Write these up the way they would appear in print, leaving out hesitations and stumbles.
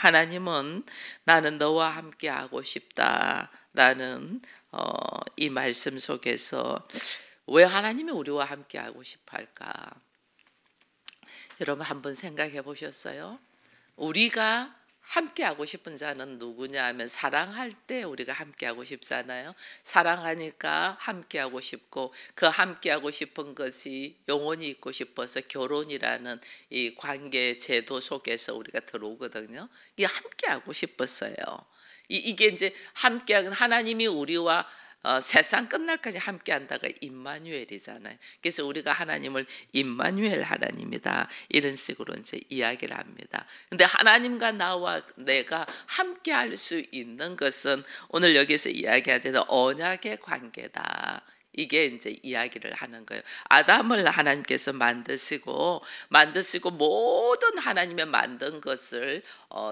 하나님은 나는 너와 함께 하고 싶다라는 이 말씀 속에서 왜 하나님이 우리와 함께 하고 싶어 할까? 여러분 한번 생각해 보셨어요? 우리가 함께 하고 싶은 자는 누구냐 하면 사랑할 때 우리가 함께 하고 싶잖아요. 사랑하니까 함께 하고 싶고 그 함께 하고 싶은 것이 영원히 있고 싶어서 결혼이라는 이 관계 제도 속에서 우리가 들어오거든요. 이게 함께 하고 싶었어요. 이게 이제 함께하는 하나님이 우리와 세상 끝날까지 함께한다가 임마누엘이잖아요. 그래서 우리가 하나님을 임마누엘 하나님이다 이런 식으로 이제 이야기를 합니다. 근데 하나님과 나와 내가 함께할 수 있는 것은 오늘 여기서 이야기하는 언약의 관계다. 이게 이제 이야기를 하는 거예요. 아담을 하나님께서 만드시고 모든 하나님의 만든 것을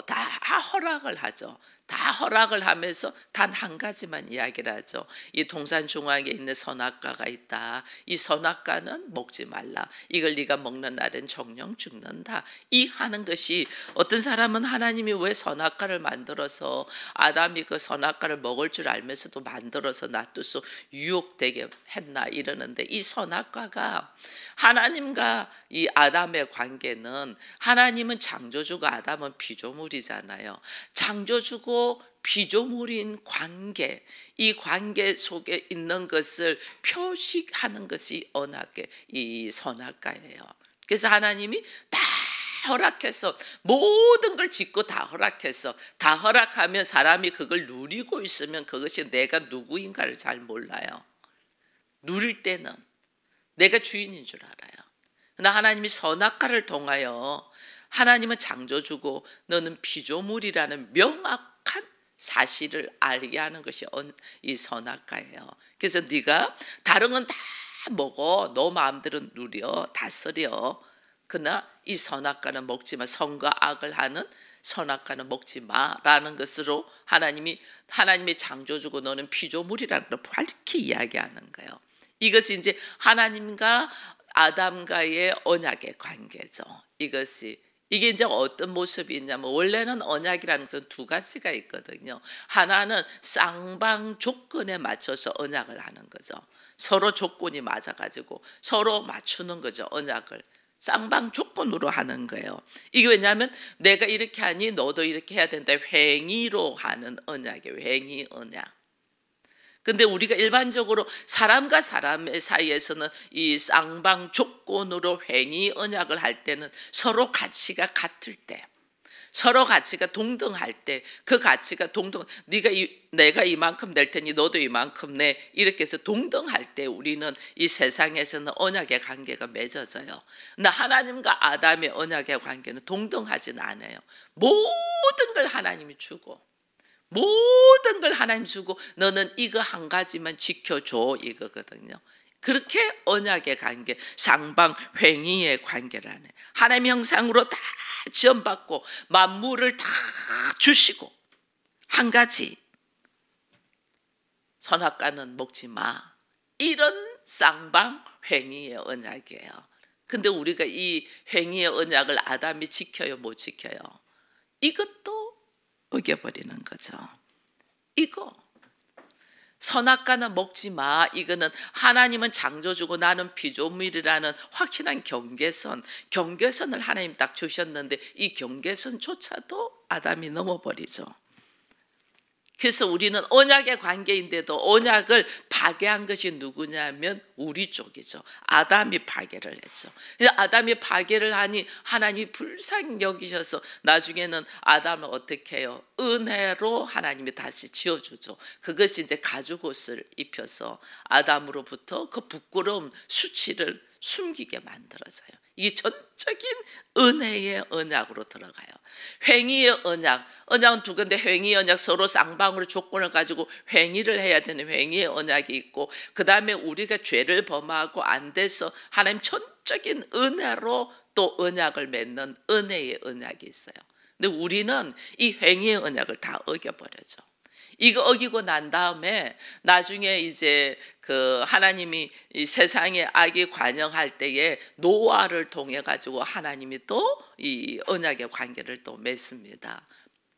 다 허락을 하죠. 다 허락을 하면서 단 한 가지만 이야기를 하죠. 이 동산 중앙에 있는 선악과가 있다. 이 선악과는 먹지 말라. 이걸 네가 먹는 날엔 정령 죽는다. 이 하는 것이 어떤 사람은 하나님이 왜 선악과를 만들어서 아담이 그 선악과를 먹을 줄 알면서도 만들어서 놔둬서 유혹되게 했나 이러는데 이 선악과가 하나님과 이 아담의 관계는 하나님은 창조주고 아담은 피조물이잖아요. 창조주고 피조물인 관계, 이 관계 속에 있는 것을 표식하는 것이 언약의 이 선악과예요. 그래서 하나님이 다 허락해서 모든 걸 짓고 다 허락해서 다 허락하면 사람이 그걸 누리고 있으면 그것이 내가 누구인가를 잘 몰라요. 누릴 때는 내가 주인인 줄 알아요. 그러나 하나님이 선악과를 통하여 하나님은 창조주고 너는 피조물이라는 명확한 사실을 알게 하는 것이 이 선악과예요. 그래서 네가 다른 건 다 먹어. 너 마음대로 누려. 다스려. 그러나 이 선악과는 먹지 마. 선과 악을 하는 선악과는 먹지 마라는 것으로 하나님의 창조주고 너는 피조물이라는 걸 밝히 이야기하는 거예요. 이것이 이제 하나님과 아담과의 언약의 관계죠. 이게 이제 어떤 모습이 있냐면 원래는 언약이라는 것은 두 가지가 있거든요. 하나는 쌍방 조건에 맞춰서 언약을 하는 거죠. 서로 조건이 맞아가지고 서로 맞추는 거죠. 언약을 쌍방 조건으로 하는 거예요. 이게 왜냐하면 내가 이렇게 하니 너도 이렇게 해야 된다. 횡의로 하는 언약이에요. 횡의 언약. 근데 우리가 일반적으로 사람과 사람의 사이에서는 이 쌍방 조건으로 횡의 언약을 할 때는 서로 가치가 같을 때, 서로 가치가 동등할 때, 그 가치가 동등, 내가 이만큼 낼 테니 너도 이만큼 내, 이렇게 해서 동등할 때 우리는 이 세상에서는 언약의 관계가 맺어져요. 근데 하나님과 아담의 언약의 관계는 동등하진 않아요. 모든 걸 하나님이 주고 모든 걸 하나님 주고 너는 이거 한 가지만 지켜줘 이거거든요. 그렇게 언약의 관계, 상방 횡의의 관계라네. 하나님 형상으로 다 지원받고 만물을 다 주시고 한 가지 선악과는 먹지 마. 이런 쌍방 횡의의 언약이에요. 근데 우리가 이 횡의의 언약을 아담이 지켜요, 못 지켜요? 이것도 어겨버리는 거죠. 이거 선악과는 먹지 마. 이거는 하나님은 창조주고 나는 피조물이라는 확실한 경계선을 하나님 딱 주셨는데 이 경계선조차도 아담이 넘어버리죠. 그래서 우리는 언약의 관계인데도 언약을 파괴한 것이 누구냐면 우리 쪽이죠. 아담이 파괴를 했죠. 아담이 파괴를 하니 하나님이 불쌍히 여기셔서 나중에는 아담을 어떻게 해요? 은혜로 하나님이 다시 지어주죠. 그것이 이제 가죽옷을 입혀서 아담으로부터 그 부끄러움 수치를 숨기게 만들어져요. 이게 전적인 은혜의 언약으로 들어가요. 횡의의 언약은 두 건데 횡의의 언약 서로 쌍방으로 조건을 가지고 횡의를 해야 되는 횡의의 언약이 있고 그 다음에 우리가 죄를 범하고 안 돼서 하나님 전적인 은혜로 또 언약을 맺는 은혜의 언약이 있어요. 근데 우리는 이 횡의의 언약을 다 어겨버려죠. 이거 어기고 난 다음에 나중에 이제 그 하나님이 이 세상에 악이 관영할 때에 노아를 통해 가지고 하나님이 또 이 언약의 관계를 또 맺습니다.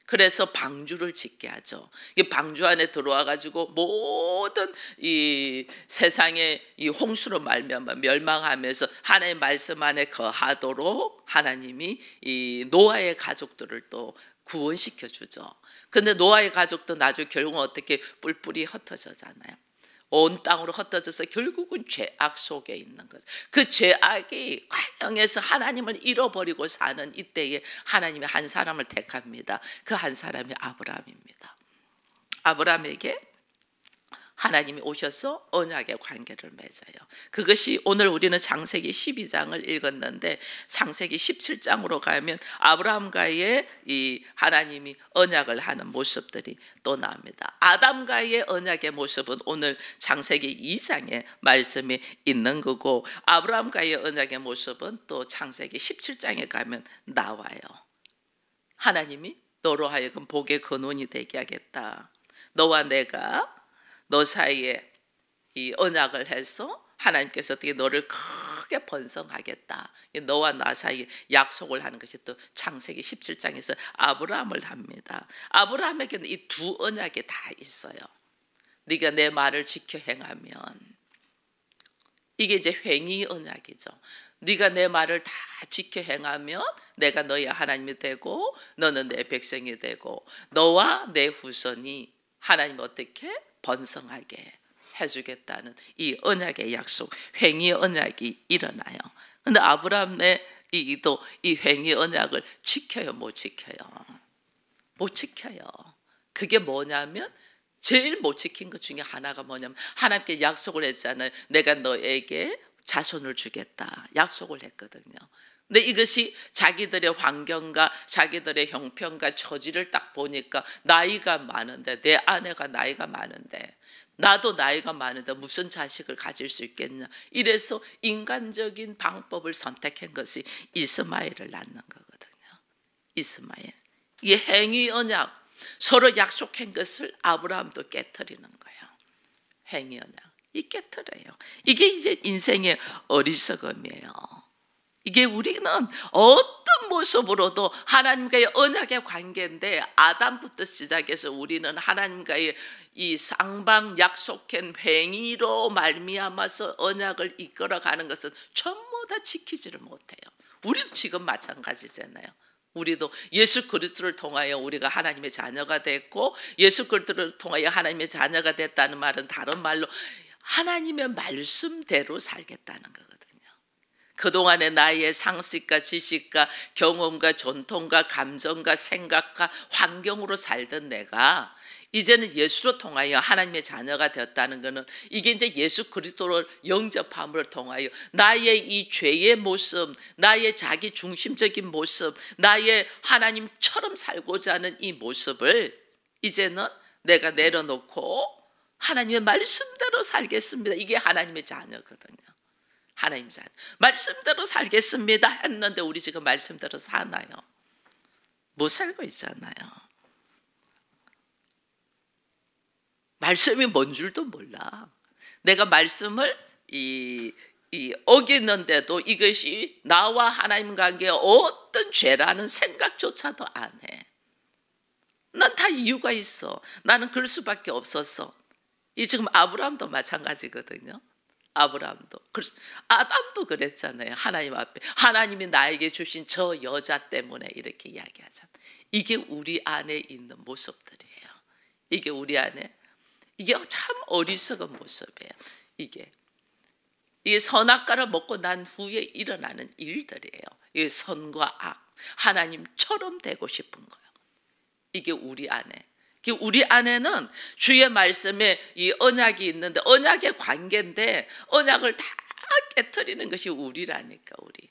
그래서 방주를 짓게 하죠. 이 방주 안에 들어와 가지고 모든 이 세상의 이 홍수로 말미암아 멸망하면서 하나님의 말씀 안에 거하도록 하나님이 이 노아의 가족들을 또 구원시켜 주죠. 근데 노아의 가족도 나중에 결국은 어떻게 뿔뿔이 흩어져잖아요. 온 땅으로 흩어져서 결국은 죄악 속에 있는 것. 그 죄악이 과정에서 하나님을 잃어버리고 사는 이때에 하나님이 한 사람을 택합니다. 그 한 사람이 아브라함입니다. 아브라함에게 하나님이 오셔서 언약의 관계를 맺어요. 그것이 오늘 우리는 창세기 12장을 읽었는데 창세기 17장으로 가면 아브라함과의 이 하나님이 언약을 하는 모습들이 또 나옵니다. 아담과의 언약의 모습은 오늘 창세기 2장에 말씀이 있는 거고 아브라함과의 언약의 모습은 또 창세기 17장에 가면 나와요. 하나님이 너로 하여금 복의 근원이 되게 하겠다. 너와 내가 너 사이에 이 언약을 해서 하나님께서 어떻게 너를 크게 번성하겠다. 너와 나 사이에 약속을 하는 것이 또 창세기 17장에서 아브라함을 합니다. 아브라함에게는 이 두 언약이 다 있어요. 네가 내 말을 지켜 행하면, 이게 이제 횡의 언약이죠. 네가 내 말을 다 지켜 행하면 내가 너의 하나님이 되고 너는 내 백성이 되고 너와 내 후손이 하나님 어떻게 번성하게 해주겠다는 이 언약의 약속, 횡의 언약이 일어나요. 근데 아브라함의 이 횡의 언약을 지켜요, 못 지켜요? 못 지켜요. 그게 뭐냐면 제일 못 지킨 것 중에 하나가 뭐냐면 하나님께 약속을 했잖아요. 내가 너에게 자손을 주겠다 약속을 했거든요. 근데 이것이 자기들의 환경과 자기들의 형편과 처지를 딱 보니까 나이가 많은데, 내 아내가 나이가 많은데 나도 나이가 많은데 무슨 자식을 가질 수 있겠냐, 이래서 인간적인 방법을 선택한 것이 이스마엘을 낳는 거거든요. 이스마엘, 이 행위 언약, 서로 약속한 것을 아브라함도 깨트리는 거예요. 행위 언약 이 깨트려요. 이게 이제 인생의 어리석음이에요. 이게 우리는 어떤 모습으로도 하나님과의 언약의 관계인데 아담부터 시작해서 우리는 하나님과의 이 쌍방 약속한 행위로 말미암아서 언약을 이끌어가는 것은 전부 다 지키지를 못해요. 우리도 지금 마찬가지잖아요. 우리도 예수 그리스도를 통하여 우리가 하나님의 자녀가 됐고, 예수 그리스도를 통하여 하나님의 자녀가 됐다는 말은 다른 말로 하나님의 말씀대로 살겠다는 거거든요. 그동안의 나의 상식과 지식과 경험과 전통과 감정과 생각과 환경으로 살던 내가 이제는 예수로 통하여 하나님의 자녀가 되었다는 것은 이게 이제 예수 그리스도를 영접함을 통하여 나의 이 죄의 모습, 나의 자기 중심적인 모습, 나의 하나님처럼 살고자 하는 이 모습을 이제는 내가 내려놓고 하나님의 말씀대로 살겠습니다. 이게 하나님의 자녀거든요. 하나님 자녀. 말씀대로 살겠습니다 했는데 우리 지금 말씀대로 사나요? 못 살고 있잖아요. 말씀이 뭔 줄도 몰라. 내가 말씀을 어기는데도 이것이 나와 하나님 관계에 어떤 죄라는 생각조차도 안 해. 난 다 이유가 있어. 나는 그럴 수밖에 없었어. 이 지금 아브라함도 마찬가지거든요. 아브라함도, 아담도 그랬잖아요. 하나님 앞에 하나님이 나에게 주신 저 여자 때문에 이렇게 이야기하잖아요. 이게 우리 안에 있는 모습들이에요. 이게 우리 안에, 이게 참 어리석은 모습이에요. 이게 선악과를 먹고 난 후에 일어나는 일들이에요. 이게 선과 악, 하나님처럼 되고 싶은 거예요. 이게 우리 안에, 우리 안에는 주의 말씀에 이 언약이 있는데, 언약의 관계인데 언약을 다 깨트리는 것이 우리라니까. 우리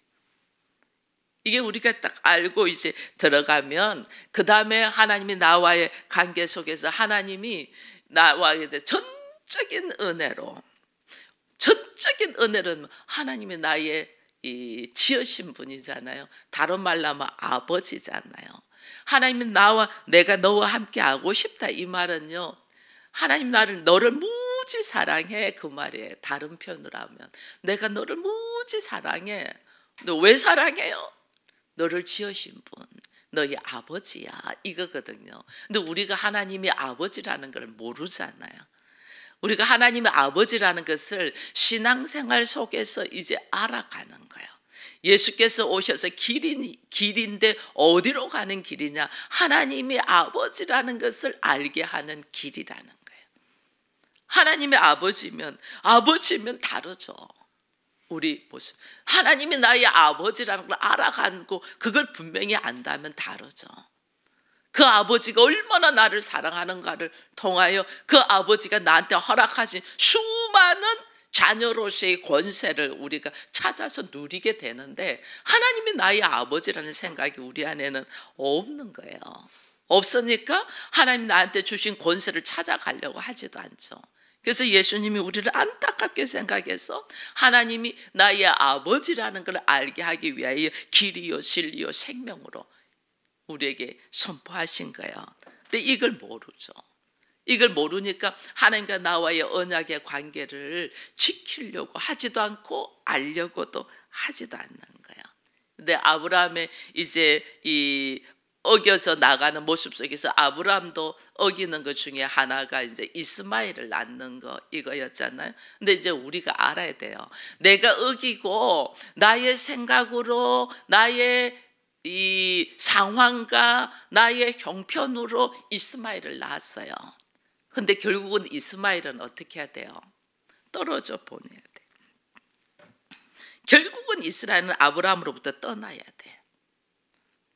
이게 우리가 딱 알고 이제 들어가면 그 다음에 하나님이 나와의 관계 속에서 하나님이 나와의 전적인 은혜로, 전적인 은혜로는 하나님이 나의 이 지으신 분이잖아요. 다른 말로 하면 아버지잖아요. 하나님은 나와, 내가 너와 함께 하고 싶다 이 말은요, 하나님 너를 무지 사랑해 그 말이에요. 다른 표현으로 하면 내가 너를 무지 사랑해. 너 왜 사랑해요? 너를 지으신 분, 너희 아버지야 이거거든요. 근데 우리가 하나님이 아버지라는 걸 모르잖아요. 우리가 하나님의 아버지라는 것을 신앙생활 속에서 이제 알아가는 거예요. 예수께서 오셔서 길인데 어디로 가는 길이냐? 하나님의 아버지라는 것을 알게 하는 길이라는 거예요. 하나님의 아버지면 다르죠. 우리 모습. 하나님이 나의 아버지라는 걸 알아가고 그걸 분명히 안다면 다르죠. 그 아버지가 얼마나 나를 사랑하는가를 통하여 그 아버지가 나한테 허락하신 수많은 자녀로서의 권세를 우리가 찾아서 누리게 되는데 하나님이 나의 아버지라는 생각이 우리 안에는 없는 거예요. 없으니까 하나님 나한테 주신 권세를 찾아가려고 하지도 않죠. 그래서 예수님이 우리를 안타깝게 생각해서 하나님이 나의 아버지라는 걸 알게 하기 위하여 길이요 진리요 생명으로 우리에게 선포하신 거예요. 근데 이걸 모르죠. 이걸 모르니까 하나님과 나와의 언약의 관계를 지키려고 하지도 않고 알려고도 하지도 않는 거예요. 근데 아브라함의 이제 이 어겨져 나가는 모습 속에서 아브라함도 어기는 것 중에 하나가 이제 이스마엘을 낳는 거 이거였잖아요. 근데 이제 우리가 알아야 돼요. 내가 어기고 나의 생각으로 나의 이 상황과 나의 형편으로 이스마엘을 낳았어요. 근데 결국은 이스마엘은 어떻게 해야 돼요? 떨어져 보내야 돼. 결국은 이스라엘은 아브라함으로부터 떠나야 돼.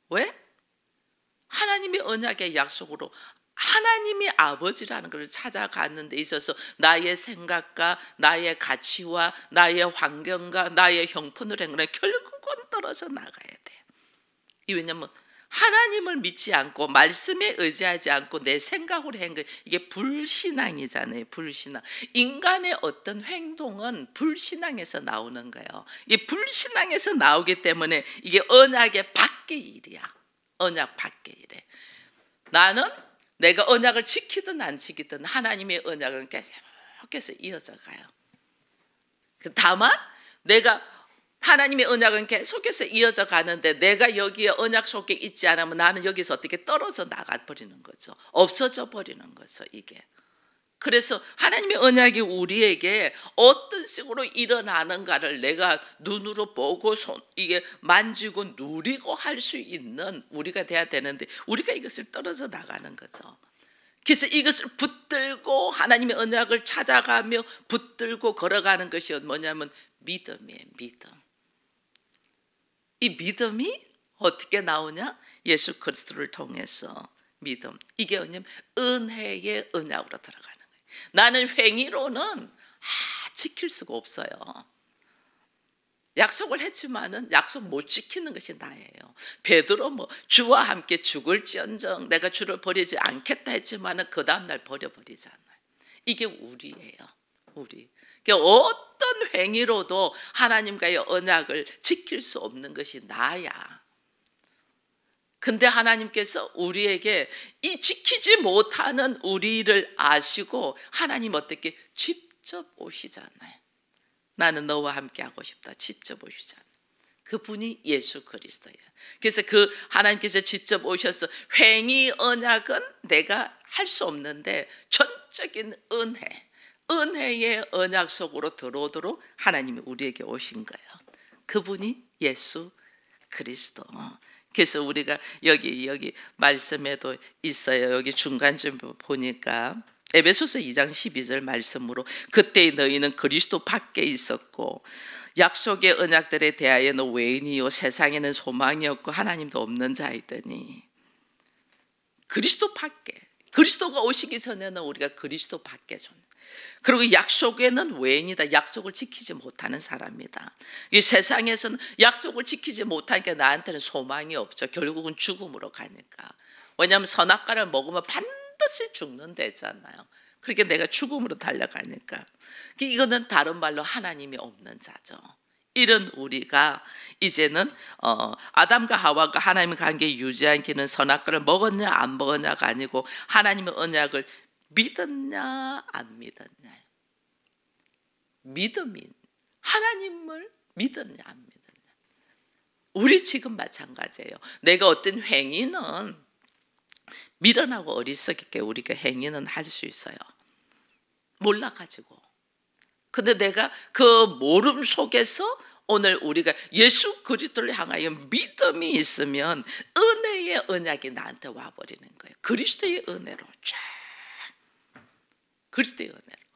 왜? 하나님의 언약의 약속으로 하나님이 아버지라는 것을 찾아가는 데 있어서 나의 생각과 나의 가치와 나의 환경과 나의 형편으로 한 거는 결국은 떨어져 나가야 돼. 왜냐하면 하나님을 믿지 않고 말씀에 의지하지 않고 내 생각으로 한 거 이게 불신앙이잖아요. 불신앙. 인간의 어떤 행동은 불신앙에서 나오는 거예요. 이게 불신앙에서 나오기 때문에 이게 언약의 밖의 일이야. 언약 밖의 일에 나는 내가 언약을 지키든 안 지키든 하나님의 언약은 계속해서 이어져 가요. 다만 내가 하나님의 언약은 계속해서 이어져 가는데 내가 여기에 언약 속에 있지 않으면 나는 여기서 어떻게 떨어져 나가버리는 거죠. 없어져 버리는 거죠. 이게. 그래서 하나님의 언약이 우리에게 어떤 식으로 일어나는가를 내가 눈으로 보고 이게 만지고 누리고 할 수 있는 우리가 돼야 되는데 우리가 이것을 떨어져 나가는 거죠. 그래서 이것을 붙들고 하나님의 언약을 찾아가며 붙들고 걸어가는 것이 뭐냐면 믿음이에요. 믿음. 이 믿음이 어떻게 나오냐? 예수 그리스도를 통해서 믿음. 이게 뭐냐면 은혜의 언약으로 들어가는 거예요. 나는 행위로는 지킬 수가 없어요. 약속을 했지만은 약속 못 지키는 것이 나예요. 베드로 주와 함께 죽을지언정 내가 주를 버리지 않겠다 했지만은 그 다음 날 버려버리잖아요. 이게 우리예요. 우리. 그러니까 어떤 행위로도 하나님과의 언약을 지킬 수 없는 것이 나야. 근데 하나님께서 우리에게 이 지키지 못하는 우리를 아시고 하나님 어떻게 직접 오시잖아요. 나는 너와 함께 하고 싶다. 직접 오시잖아요. 그분이 예수 그리스도예요. 그래서 그 하나님께서 직접 오셔서 행위 언약은 내가 할 수 없는데 전적인 은혜의 언약 속으로 들어오도록 하나님이 우리에게 오신 거예요. 그분이 예수 그리스도. 그래서 우리가 여기 말씀에도 있어요. 여기 중간쯤 보니까 에베소서 2장 12절 말씀으로 그때 너희는 그리스도 밖에 있었고 약속의 언약들에 대하여는 외인이요 세상에는 소망이 없고 하나님도 없는 자이더니 그리스도 밖에 그리스도가 오시기 전에는 우리가 그리스도 밖에 그리고 약속에는 외인이다. 약속을 지키지 못하는 사람이다. 이 세상에서는 약속을 지키지 못하니까 나한테는 소망이 없죠. 결국은 죽음으로 가니까. 왜냐하면 선악과를 먹으면 반드시 죽는다잖아요. 그렇게 내가 죽음으로 달려가니까. 이거는 다른 말로 하나님이 없는 자죠. 이런 우리가 이제는 아담과 하와가 하나님의 관계 유지한 길은 선악과를 먹었냐 안 먹었냐가 아니고 하나님의 언약을 믿었냐 안 믿었냐. 믿음이 하나님을 믿었냐 안 믿었냐. 우리 지금 마찬가지예요. 내가 어떤 행위는 미련하고 어리석게 우리가 행위는 할 수 있어요. 몰라가지고. 근데 내가 그 모름 속에서 오늘 우리가 예수 그리스도를 향하여 믿음이 있으면 은혜의 언약이 나한테 와버리는 거예요. 그리스도의 은혜로 쫙. 그리스도의 은혜로.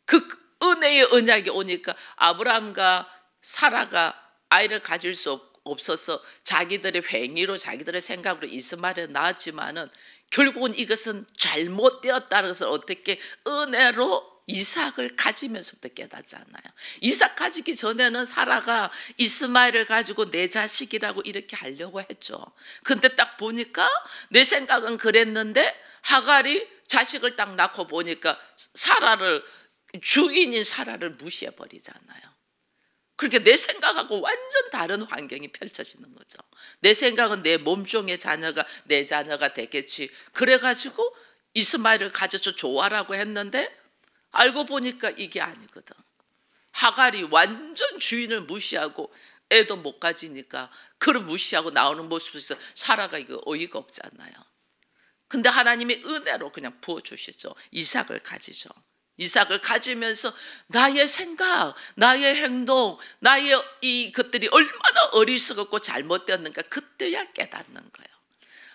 그 은혜의 언약이 오니까 아브라함과 사라가 아이를 가질 수 없어서 자기들의 행위로 자기들의 생각으로 이스마엘을 낳았지만은 결국은 이것은 잘못되었다는 것을 어떻게 은혜로 이삭을 가지면서부터 깨닫잖아요. 이삭 가지기 전에는 사라가 이스마엘을 가지고 내 자식이라고 이렇게 하려고 했죠. 근데 딱 보니까 내 생각은 그랬는데 하갈이 자식을 딱 낳고 보니까 사라를 주인인 사라를 무시해버리잖아요. 그렇게 내 생각하고 완전 다른 환경이 펼쳐지는 거죠. 내 생각은 내 몸종의 자녀가 내 자녀가 되겠지. 그래가지고 이스마엘을 가져서 좋아라고 했는데 알고 보니까 이게 아니거든. 하갈이 완전 주인을 무시하고 애도 못 가지니까 그를 무시하고 나오는 모습에서 사라가 이거 어이가 없잖아요. 근데 하나님이 은혜로 그냥 부어주시죠. 이삭을 가지죠. 이삭을 가지면서 나의 생각, 나의 행동, 나의 것들이 얼마나 어리석었고 잘못되었는가 그때야 깨닫는 거예요.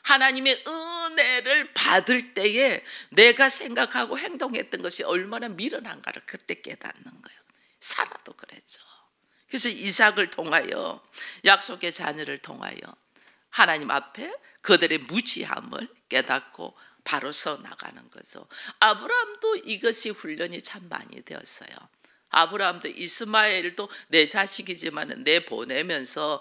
하나님의 은혜를 받을 때에 내가 생각하고 행동했던 것이 얼마나 미련한가를 그때 깨닫는 거예요. 사라도 그랬죠. 그래서 이삭을 통하여 약속의 자녀를 통하여 하나님 앞에 그들의 무지함을 깨닫고 바로 서 나가는 거죠. 아브라함도 이것이 훈련이 참 많이 되었어요. 아브라함도 이스마엘도 내 자식이지만 내보내면서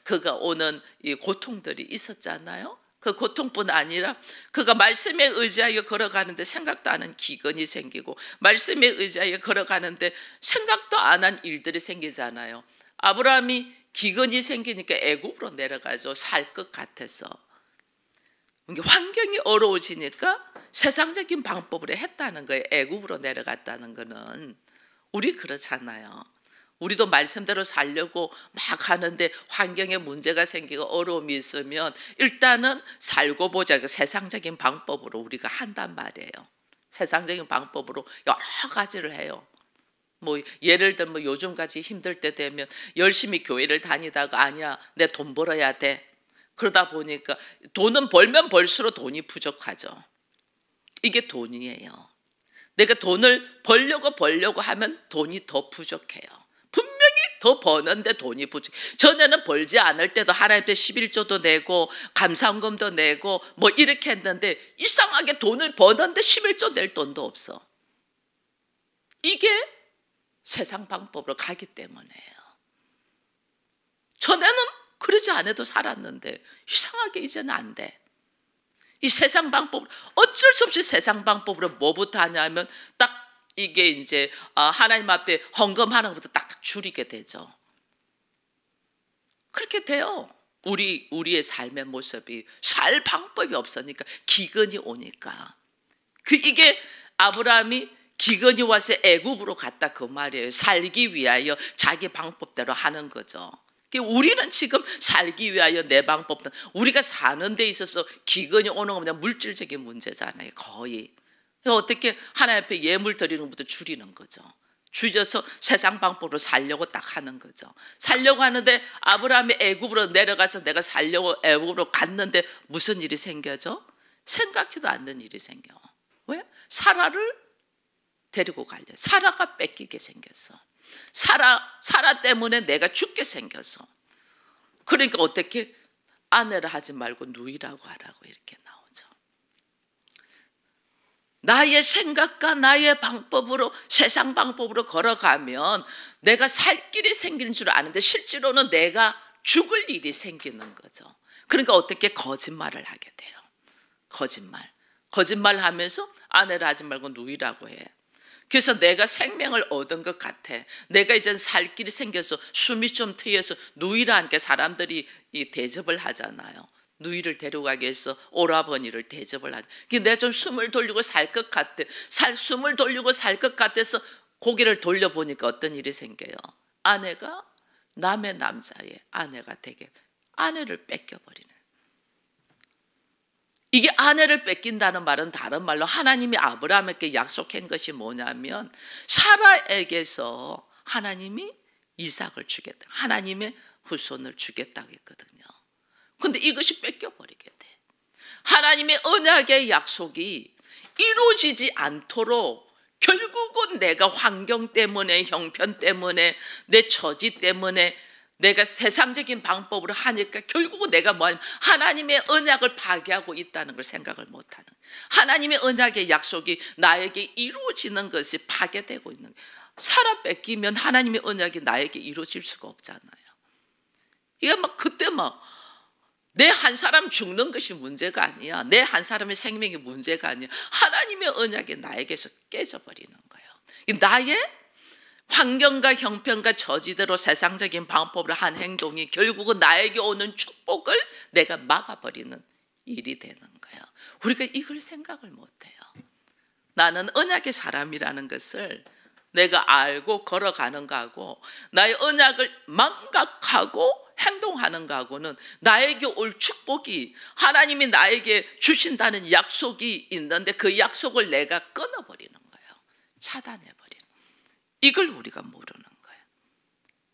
그가 오는 이 고통들이 있었잖아요. 그 고통뿐 아니라 그가 말씀에 의지하여 걸어가는데 생각도 안 한 기근이 생기고 말씀에 의지하여 걸어가는데 생각도 안 한 일들이 생기잖아요. 아브라함이 기근이 생기니까 애굽으로 내려가죠. 살 것 같아서. 환경이 어려워지니까 세상적인 방법으로 했다는 거예요. 애굽으로 내려갔다는 거는. 우리 그렇잖아요. 우리도 말씀대로 살려고 막 하는데 환경에 문제가 생기고 어려움이 있으면 일단은 살고 보자. 세상적인 방법으로 우리가 한단 말이에요. 세상적인 방법으로 여러 가지를 해요. 뭐 예를 들면 요즘같이 힘들 때 되면 열심히 교회를 다니다가 아니야 내 돈 벌어야 돼. 그러다 보니까 돈은 벌면 벌수록 돈이 부족하죠. 이게 돈이에요. 내가 돈을 벌려고 하면 돈이 더 부족해요. 분명히 더 버는데 돈이 부족해. 전에는 벌지 않을 때도 하나님께 11조도 내고 감사원금도 내고 뭐 이렇게 했는데 이상하게 돈을 버는데 11조 낼 돈도 없어. 이게 세상 방법으로 가기 때문에요. 전에는 그러지 않아도 살았는데 이상하게 이제는 안 돼. 이 세상 방법 어쩔 수 없이 세상 방법으로 뭐부터 하냐면 딱 이게 이제 하나님 앞에 헌금하는 것부터 딱딱 줄이게 되죠. 그렇게 돼요. 우리의 삶의 모습이 살 방법이 없으니까 기근이 오니까 이게 아브라함이 기근이 와서 애굽으로 갔다 그 말이에요. 살기 위하여 자기 방법대로 하는 거죠. 우리는 지금 살기 위하여 내 방법은 우리가 사는 데 있어서 기근이 오는 건 그냥 물질적인 문제잖아요. 거의. 어떻게 하나님 앞에 예물 드리는 것부터 줄이는 거죠. 줄여서 세상 방법으로 살려고 딱 하는 거죠. 살려고 하는데 아브라함이 애굽으로 내려가서 내가 살려고 애굽으로 갔는데 무슨 일이 생겨죠? 생각지도 않는 일이 생겨. 왜? 사라를 데리고 가려. 사라가 뺏기게 생겼어. 사라 때문에 내가 죽게 생겼어. 그러니까 어떻게 아내를 하지 말고 누이라고 하라고 이렇게 나오죠. 나의 생각과 나의 방법으로 세상 방법으로 걸어가면 내가 살 길이 생기는 줄 아는데 실제로는 내가 죽을 일이 생기는 거죠. 그러니까 어떻게 거짓말을 하게 돼요. 거짓말하면서 아내를 하지 말고 누이라고 해. 그래서 내가 생명을 얻은 것 같아. 내가 이제 살 길이 생겨서 숨이 좀 트여서 누이라 하니까 사람들이 대접을 하잖아요. 누이를 데려가기 위해서 오라버니를 대접을 하죠. 내가 좀 숨을 돌리고 살 것 같아. 숨을 돌리고 살 것 같아서 고개를 돌려보니까 어떤 일이 생겨요. 아내가 남의 남자의 아내가 되게 아내를 뺏겨버리는. 이게 아내를 뺏긴다는 말은 다른 말로 하나님이 아브라함에게 약속한 것이 뭐냐면 사라에게서 하나님이 이삭을 주겠다. 하나님의 후손을 주겠다고 했거든요. 근데 이것이 뺏겨버리게 돼. 하나님의 언약의 약속이 이루어지지 않도록 결국은 내가 환경 때문에, 형편 때문에, 내 처지 때문에 내가 세상적인 방법으로 하니까 결국은 내가 뭐냐면 하나님의 언약을 파괴하고 있다는 걸 생각을 못하는, 하나님의 언약의 약속이 나에게 이루어지는 것이 파괴되고 있는 거예요. 사라 뺏기면 하나님의 언약이 나에게 이루어질 수가 없잖아요. 이거 막 그때 막 내 한 사람 죽는 것이 문제가 아니야. 내 한 사람의 생명이 문제가 아니야. 하나님의 언약이 나에게서 깨져버리는 거예요. 나의 환경과 형편과 저지대로 세상적인 방법으로 한 행동이 결국은 나에게 오는 축복을 내가 막아버리는 일이 되는 거예요. 우리가 이걸 생각을 못해요. 나는 언약의 사람이라는 것을 내가 알고 걸어가는 거하고 나의 언약을 망각하고 행동하는 거하고는 나에게 올 축복이, 하나님이 나에게 주신다는 약속이 있는데 그 약속을 내가 끊어버리는 거예요. 차단해버리는. 이걸 우리가 모르는 거예요.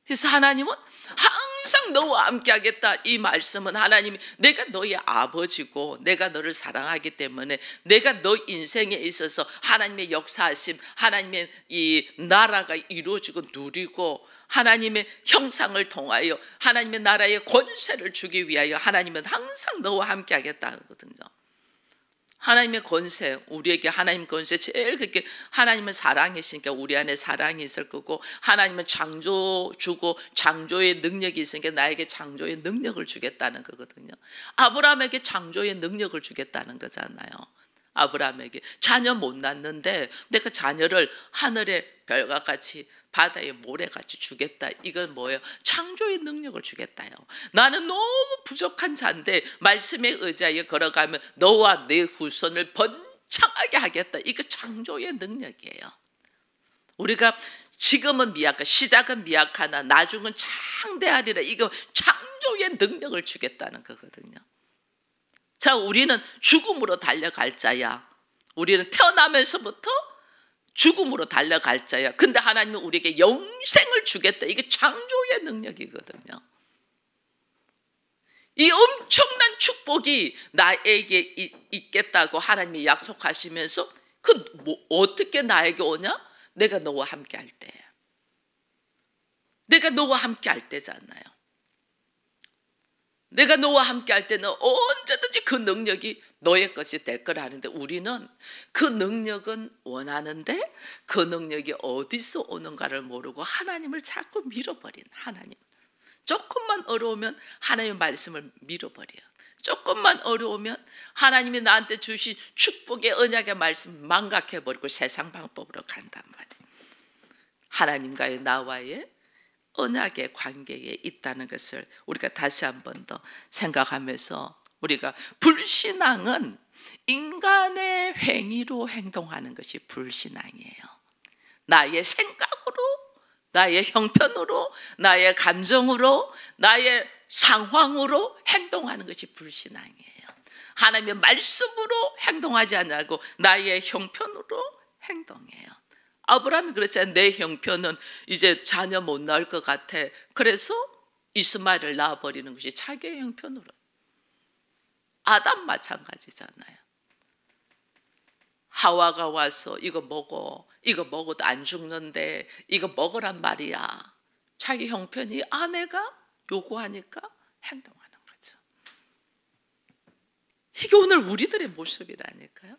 그래서 하나님은 항상 너와 함께 하겠다. 이 말씀은 하나님이 내가 너의 아버지고 내가 너를 사랑하기 때문에 내가 너 인생에 있어서 하나님의 역사하심, 하나님의 이 나라가 이루어지고 누리고 하나님의 형상을 통하여 하나님의 나라의 권세를 주기 위하여 하나님은 항상 너와 함께 하겠다 하거든요. 하나님의 권세, 우리에게 하나님 권세 제일 그렇게, 하나님은 사랑이시니까 우리 안에 사랑이 있을 거고, 하나님은 창조 주고 창조의 능력이 있으니까 나에게 창조의 능력을 주겠다는 거거든요. 아브라함에게 창조의 능력을 주겠다는 거잖아요. 아브라함에게 자녀 못 낳는데 내가 자녀를 하늘의 별과 같이 바다의 모래같이 주겠다. 이건 뭐예요? 창조의 능력을 주겠다요. 나는 너무 부족한 자인데 말씀에 의지하여 걸어가면 너와 내 후손을 번창하게 하겠다. 이거 창조의 능력이에요. 우리가 지금은 미약하, 시작은 미약하나 나중은 창대하리라. 이거 창조의 능력을 주겠다는 거거든요. 자, 우리는 죽음으로 달려갈 자야. 우리는 태어나면서부터 죽음으로 달려갈 자야. 근데 하나님은 우리에게 영생을 주겠다. 이게 창조의 능력이거든요. 이 엄청난 축복이 나에게 있겠다고 하나님이 약속하시면서 어떻게 나에게 오냐? 내가 너와 함께 할 때. 내가 너와 함께 할 때잖아요. 내가 너와 함께 할 때는 언제든지 그 능력이 너의 것이 될 거라는데 우리는 그 능력은 원하는데 그 능력이 어디서 오는가를 모르고 하나님을 자꾸 밀어버린 하나님. 조금만 어려우면 하나님의 말씀을 밀어버려요. 조금만 어려우면 하나님이 나한테 주신 축복의 언약의 말씀 망각해버리고 세상 방법으로 간단 말이에요. 하나님과의 나와의 언약의 관계에 있다는 것을 우리가 다시 한 번 더 생각하면서, 우리가 불신앙은 인간의 행위로 행동하는 것이 불신앙이에요. 나의 생각으로, 나의 형편으로, 나의 감정으로, 나의 상황으로 행동하는 것이 불신앙이에요. 하나님의 말씀으로 행동하지 않고 나의 형편으로 행동해요. 아브라함이 그랬잖아요. 내 형편은 이제 자녀 못 낳을 것 같아. 그래서 이스마엘을 낳아버리는 것이 자기의 형편으로. 아담 마찬가지잖아요. 하와가 와서 이거 먹어, 이거 먹어도 안 죽는데 이거 먹으란 말이야. 자기 형편이 아내가 요구하니까 행동하는 거죠. 이게 오늘 우리들의 모습이라니까요.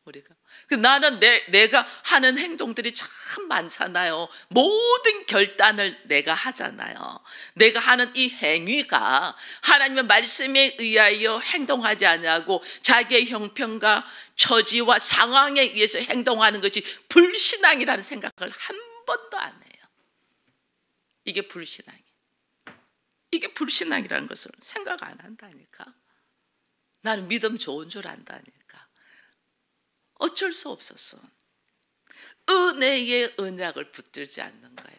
우리가 나는 내가 하는 행동들이 참 많잖아요. 모든 결단을 내가 하잖아요. 내가 하는 이 행위가 하나님의 말씀에 의하여 행동하지 않냐고 자기의 형편과 처지와 상황에 의해서 행동하는 것이 불신앙이라는 생각을 한 번도 안 해요. 이게 불신앙이에요. 이게 불신앙이라는 것을 생각 안 한다니까. 나는 믿음 좋은 줄 안다니까. 어쩔 수 없었어. 은혜의 언약을 붙들지 않는 거예요.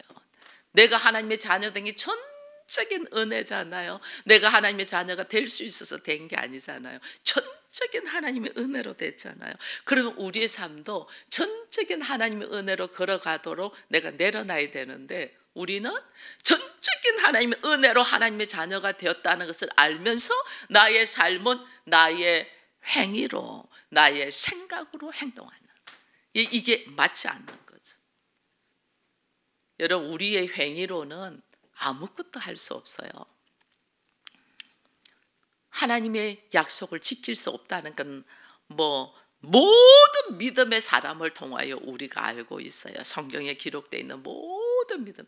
내가 하나님의 자녀된 게 전적인 은혜잖아요. 내가 하나님의 자녀가 될 수 있어서 된 게 아니잖아요. 전적인 하나님의 은혜로 됐잖아요. 그러면 우리의 삶도 전적인 하나님의 은혜로 걸어가도록 내가 내려놔야 되는데, 우리는 전적인 하나님의 은혜로 하나님의 자녀가 되었다는 것을 알면서 나의 삶은 나의 행위로, 나의 생각으로 행동하는, 이게 맞지 않는 거죠. 여러분, 우리의 행위로는 아무것도 할 수 없어요. 하나님의 약속을 지킬 수 없다는 건 모든 믿음의 사람을 통하여 우리가 알고 있어요. 성경에 기록되어 있는 모든 믿음,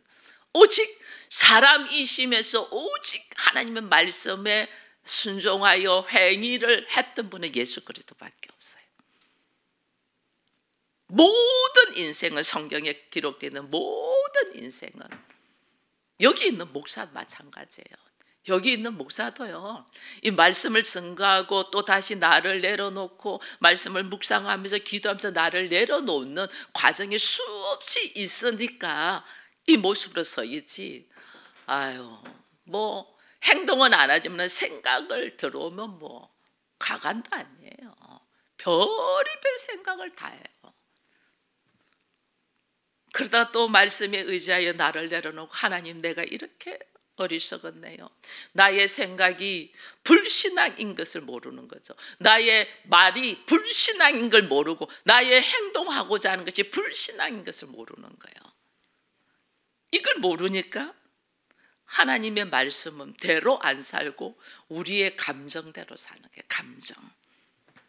오직 사람이심에서 오직 하나님의 말씀에 순종하여 행위를 했던 분은 예수 그리스도밖에 없어요. 모든 인생은, 성경에 기록되어 있는 모든 인생은, 여기 있는 목사도 마찬가지예요. 여기 있는 목사도요, 이 말씀을 증거하고 또 다시 나를 내려놓고 말씀을 묵상하면서 기도하면서 나를 내려놓는 과정이 수없이 있으니까 이 모습으로 서 있지. 행동은 안 하지만 생각을 들어오면 가관도 아니에요. 별의별 생각을 다 해요. 그러다 또 말씀에 의지하여 나를 내려놓고, 하나님, 내가 이렇게 어리석었네요. 나의 생각이 불신앙인 것을 모르는 거죠. 나의 말이 불신앙인 걸 모르고 나의 행동하고자 하는 것이 불신앙인 것을 모르는 거예요. 이걸 모르니까 하나님의 말씀은 대로 안 살고 우리의 감정대로 사는 거예요. 감정.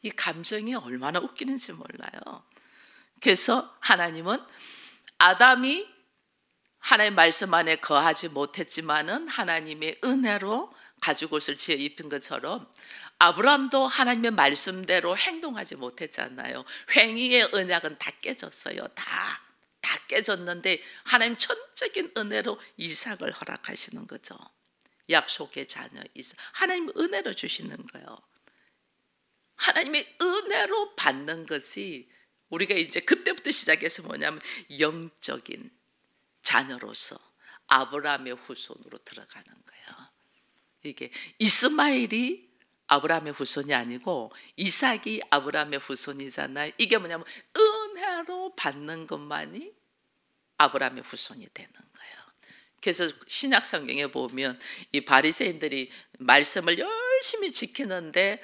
이 감정이 얼마나 웃기는지 몰라요. 그래서 하나님은 아담이 하나님의 말씀 안에 거하지 못했지만은 하나님의 은혜로 가죽옷을 지어 입힌 것처럼 아브라함도 하나님의 말씀대로 행동하지 못했잖아요. 행위의 언약은 다 깨졌어요. 다 깨졌는데 하나님 전적인 은혜로 이삭을 허락하시는 거죠. 약속의 자녀 이삭, 하나님 은혜로 주시는 거예요. 하나님의 은혜로 받는 것이 우리가 이제 그때부터 시작해서 뭐냐면 영적인 자녀로서 아브라함의 후손으로 들어가는 거예요. 이게 이스마엘이 아브라함의 후손이 아니고 이삭이 아브라함의 후손이잖아요. 이게 뭐냐면 은혜로 받는 것만이 아브라함의 후손이 되는 거예요. 그래서 신약 성경에 보면 이 바리새인들이 말씀을 열심히 지키는데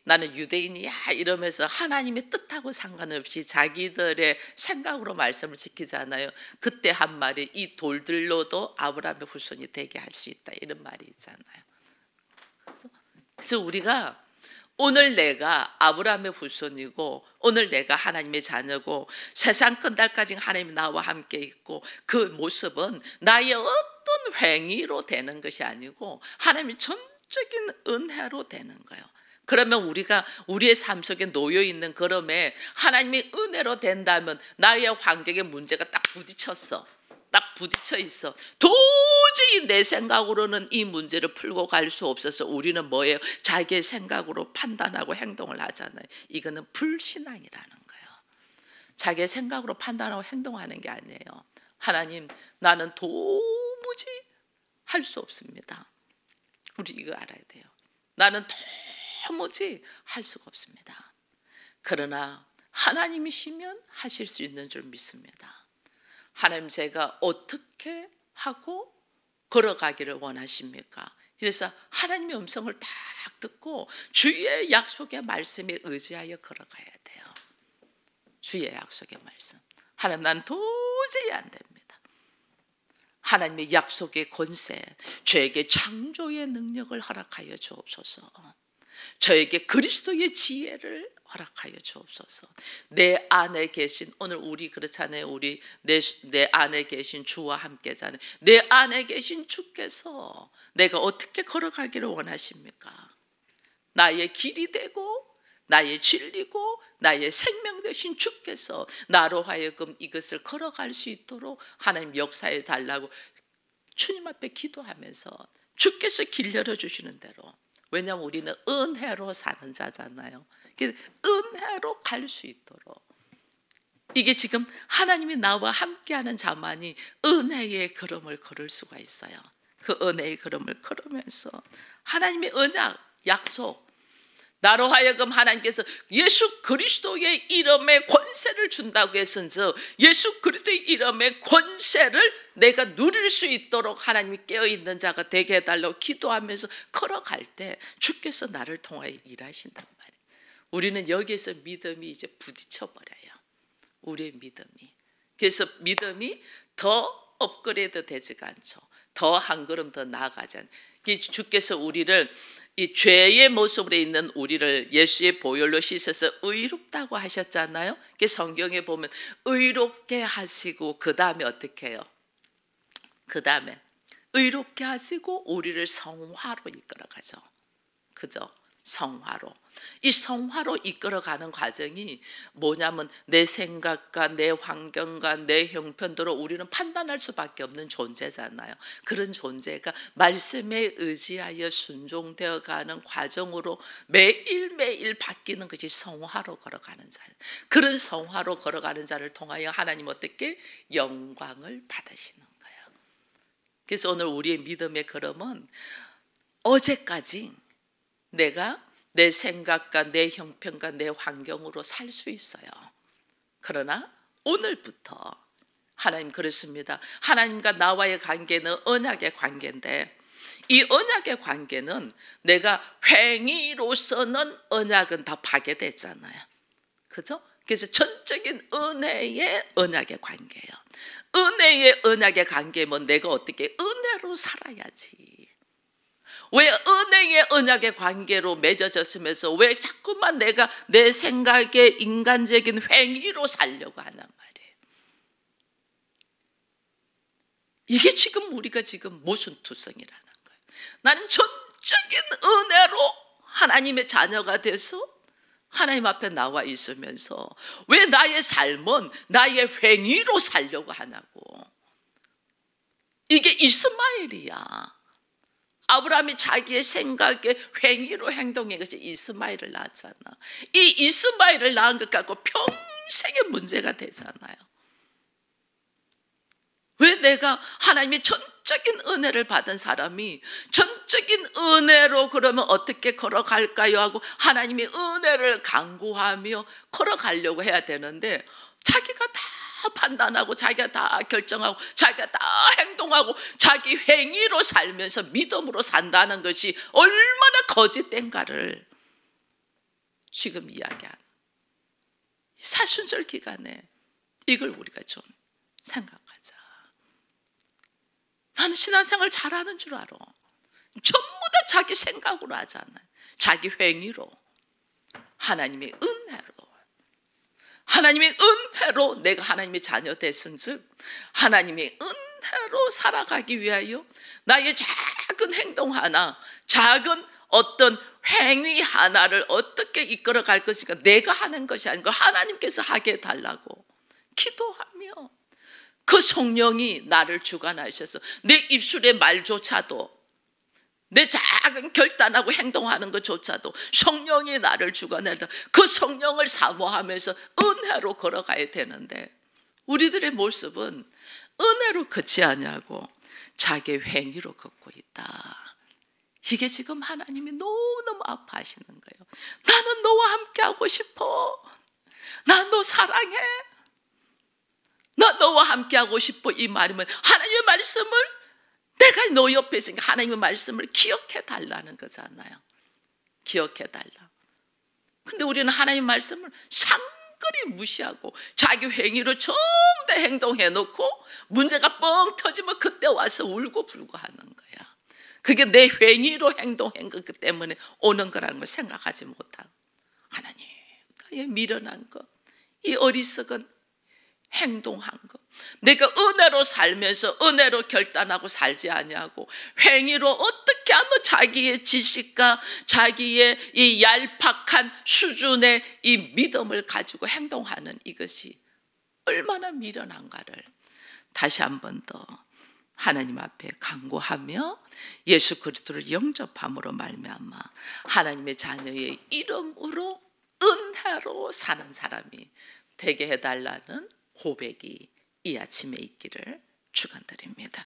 나는 유대인이야 이러면서 하나님의 뜻하고 상관없이 자기들의 생각으로 말씀을 지키잖아요. 그때 한 말이 이 돌들로도 아브라함의 후손이 되게 할 수 있다, 이런 말이 있잖아요. 그래서 우리가 오늘 내가 아브라함의 후손이고 오늘 내가 하나님의 자녀고 세상 끝날까지 하나님이 나와 함께 있고, 그 모습은 나의 어떤 행위로 되는 것이 아니고 하나님의 전적인 은혜로 되는 거예요. 그러면 우리가 우리의 삶 속에 놓여 있는 걸음에 하나님의 은혜로 된다면 나의 환경에 문제가 딱 부딪혀 있어. 도저히 내 생각으로는 이 문제를 풀고 갈 수 없어서 우리는 뭐예요? 자기의 생각으로 판단하고 행동을 하잖아요. 이거는 불신앙이라는 거예요. 자기의 생각으로 판단하고 행동하는 게 아니에요. 하나님, 나는 도무지 할 수 없습니다. 우리 이거 알아야 돼요. 나는 도무지 할 수가 없습니다. 그러나 하나님이시면 하실 수 있는 줄 믿습니다. 하나님, 제가 어떻게 하고 걸어가기를 원하십니까? 그래서 하나님의 음성을 딱 듣고 주의 약속의 말씀에 의지하여 걸어가야 돼요. 주의 약속의 말씀. 하나님, 난 도저히 안 됩니다. 하나님의 약속의 권세, 저에게 창조의 능력을 허락하여 주옵소서. 저에게 그리스도의 지혜를 허락하여 주옵소서. 내 안에 계신, 오늘 우리 그렇잖아요. 우리 내 안에 계신 주와 함께잖아요. 내 안에 계신 주께서 내가 어떻게 걸어가기를 원하십니까? 나의 길이 되고 나의 진리고 나의 생명 되신 주께서 나로 하여금 이것을 걸어갈 수 있도록 하나님 역사해 달라고 주님 앞에 기도하면서 주께서 길 열어주시는 대로, 왜냐하면 우리는 은혜로 사는 자잖아요. 은혜로 갈 수 있도록 이게 지금 하나님이 나와 함께하는 자만이 은혜의 걸음을 걸을 수가 있어요. 그 은혜의 걸음을 걸으면서 하나님의 언약, 약속, 나로 하여금 하나님께서 예수 그리스도의 이름에 권세를 준다고 했은즉 예수 그리스도의 이름의 권세를 내가 누릴 수 있도록 하나님이 깨어있는 자가 되게 해달라고 기도하면서 걸어갈 때 주께서 나를 통하여 일하신단 말이에요. 우리는 여기에서 믿음이 이제 부딪혀버려요. 우리의 믿음이. 그래서 믿음이 더 업그레이드 되지가 않죠. 더 한 걸음 더 나아가지 않죠. 주께서 우리를 이 죄의 모습으로 있는 우리를 예수의 보혈로 씻어서 의롭다고 하셨잖아요. 그 성경에 보면 의롭게 하시고 그 다음에 어떻게 해요? 그 다음에 의롭게 하시고 우리를 성화로 이끌어가죠. 그죠? 성화로. 이 성화로 이끌어가는 과정이 뭐냐면 내 생각과 내 환경과 내 형편대로 우리는 판단할 수밖에 없는 존재잖아요. 그런 존재가 말씀에 의지하여 순종되어 가는 과정으로 매일매일 바뀌는 것이 성화로 걸어가는 자. 그런 성화로 걸어가는 자를 통하여 하나님 어떻게 영광을 받으시는 거예요. 그래서 오늘 우리의 믿음의 걸음은 어제까지 내가 내 생각과 내 형편과 내 환경으로 살 수 있어요. 그러나 오늘부터 하나님 그렇습니다. 하나님과 나와의 관계는 언약의 관계인데 이 언약의 관계는 내가 횡의로서는 언약은 다 파괴됐잖아요. 그죠? 그래서 전적인 은혜의 언약의 관계예요. 은혜의 언약의 관계면 내가 어떻게 은혜로 살아야지. 왜 은혜의 언약의 관계로 맺어졌으면서 왜 자꾸만 내가 내 생각의 인간적인 행위로 살려고 하는 말이에요. 이게 지금 우리가 지금 모순투성이라는 거예요. 나는 전적인 은혜로 하나님의 자녀가 돼서 하나님 앞에 나와 있으면서 왜 나의 삶은 나의 행위로 살려고 하냐고. 이게 이스마엘이야. 아브라함이 자기의 생각에 행위로 행동한 것이 이스마엘을 낳았잖아. 이 이스마엘을 낳은 것 갖고 평생의 문제가 되잖아요. 왜 내가 하나님의 전적인 은혜를 받은 사람이 전적인 은혜로 그러면 어떻게 걸어갈까요 하고 하나님의 은혜를 간구하며 걸어가려고 해야 되는데 자기가 다 판단하고 자기가 다 결정하고 자기가 다 행동하고 자기 행위로 살면서 믿음으로 산다는 것이 얼마나 거짓된가를 지금 이야기하는 사순절 기간에 이걸 우리가 좀 생각하자. 나는 신앙생활 잘하는 줄 알아. 전부 다 자기 생각으로 하잖아요. 자기 행위로. 하나님의 은혜로. 하나님의 은혜로 내가 하나님의 자녀 됐은즉 하나님의 은혜로 살아가기 위하여 나의 작은 행동 하나, 작은 어떤 행위 하나를 어떻게 이끌어갈 것인가 내가 하는 것이 아니고 하나님께서 하게 해달라고 기도하며 그 성령이 나를 주관하셔서 내 입술의 말조차도 내 작은 결단하고 행동하는 것조차도 성령이 나를 주관한다. 그 성령을 사모하면서 은혜로 걸어가야 되는데 우리들의 모습은 은혜로 걷지 않냐고 자기 행위로 걷고 있다. 이게 지금 하나님이 너무너무 아파하시는 거예요. 나는 너와 함께하고 싶어. 난 너 사랑해. 나 너와 함께하고 싶어. 이 말이면 하나님의 말씀을 내가 너 옆에 있으니까 하나님의 말씀을 기억해 달라는 거잖아요. 기억해 달라. 근데 우리는 하나님의 말씀을 상그리 무시하고 자기 행위로 전부 다 행동해 놓고 문제가 뻥 터지면 그때 와서 울고 불고 하는 거야. 그게 내 행위로 행동한 것 때문에 오는 거라는 걸 생각하지 못하고 하나님 나의 미련한 것, 이 어리석은 행동한 것, 내가 은혜로 살면서 은혜로 결단하고 살지 아니하고 행위로 어떻게 하면 자기의 지식과 자기의 이 얄팍한 수준의 이 믿음을 가지고 행동하는 이것이 얼마나 미련한가를 다시 한 번 더 하나님 앞에 간구하며 예수 그리스도를 영접함으로 말미암아 하나님의 자녀의 이름으로 은혜로 사는 사람이 되게 해달라는 고백이 이 아침에 있기를 축원드립니다.